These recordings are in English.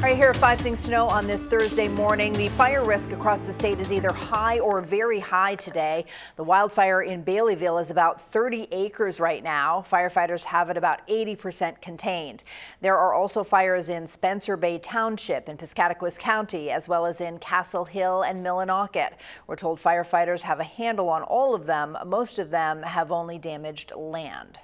All right, here are 5 things to know on this Thursday morning. The fire risk across the state is either high or very high today. The wildfire in Baileyville is about 30 acres right now. Firefighters have it about 80% contained. There are also fires in Spencer Bay Township in Piscataquis County, as well as in Castle Hill and Millinocket. We're told firefighters have a handle on all of them. Most of them have only damaged land.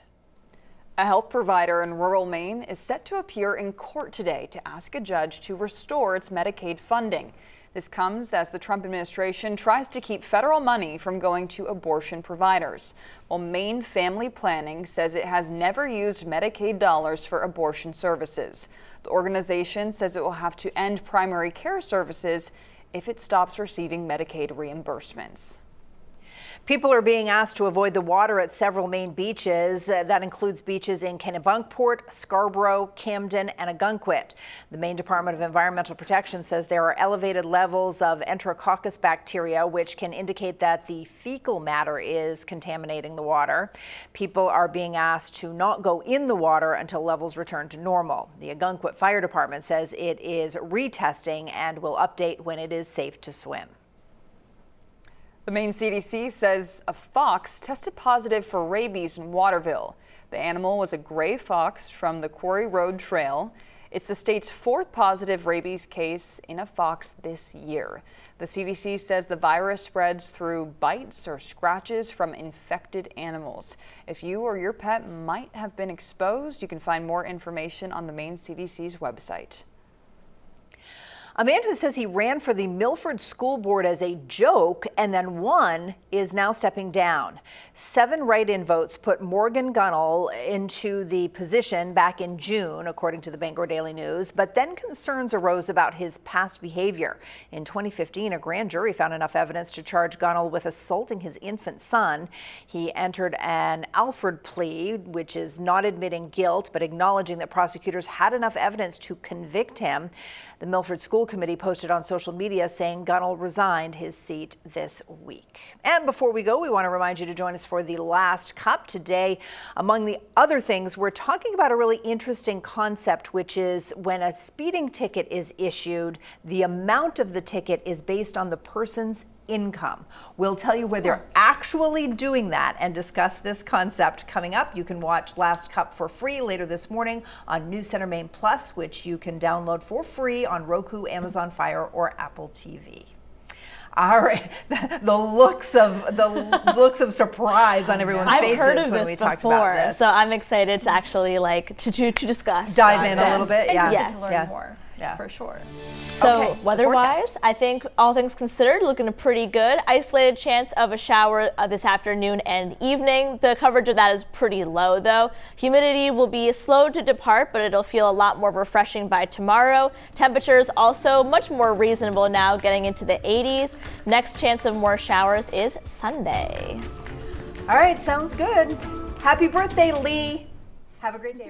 A health provider in rural Maine is set to appear in court today to ask a judge to restore its Medicaid funding. This comes as the Trump administration tries to keep federal money from going to abortion providers. While Maine Family Planning says it has never used Medicaid dollars for abortion services. The organization says it will have to end primary care services if it stops receiving Medicaid reimbursements. People are being asked to avoid the water at several Maine beaches. That includes beaches in Kennebunkport, Scarborough, Camden, and Ogunquit. The Maine Department of Environmental Protection says there are elevated levels of Enterococcus bacteria, which can indicate that the fecal matter is contaminating the water. People are being asked to not go in the water until levels return to normal. The Ogunquit Fire Department says it is retesting and will update when it is safe to swim. The Maine CDC says a fox tested positive for rabies in Waterville. The animal was a gray fox from the Quarry Road Trail. It's the state's 4th positive rabies case in a fox this year. The CDC says the virus spreads through bites or scratches from infected animals. If you or your pet might have been exposed, you can find more information on the Maine CDC's website. A man who says he ran for the Milford School Board as a joke and then won is now stepping down. 7 write-in votes put Morgan Gunnell into the position back in June, according to the Bangor Daily News, but then concerns arose about his past behavior. In 2015, a grand jury found enough evidence to charge Gunnell with assaulting his infant son. He entered an Alford plea, which is not admitting guilt, but acknowledging that prosecutors had enough evidence to convict him. The Milford School Committee posted on social media saying Gunnell resigned his seat this week. And before we go, we want to remind you to join us for the Last Cup today. Among the other things, we're talking about a really interesting concept, which is when a speeding ticket is issued, the amount of the ticket is based on the person's income. We'll tell you where they're actually doing that and discuss this concept coming up. You can watch Last Cup for free later this morning on News Center Maine Plus, which you can download for free on Roku, Amazon Fire, or Apple TV. All right, the looks of surprise on everyone's faces when we talked about this. So I'm excited to actually to discuss. Dive in a little bit, yeah. Interested to learn more. Yeah, for sure. So weather-wise, I think all things considered, looking pretty good. Isolated chance of a shower this afternoon and evening. The coverage of that is pretty low, though. Humidity will be slow to depart, but it'll feel a lot more refreshing by tomorrow. Temperatures also much more reasonable now, getting into the 80s. Next chance of more showers is Sunday. All right, sounds good. Happy birthday, Lee. Have a great day.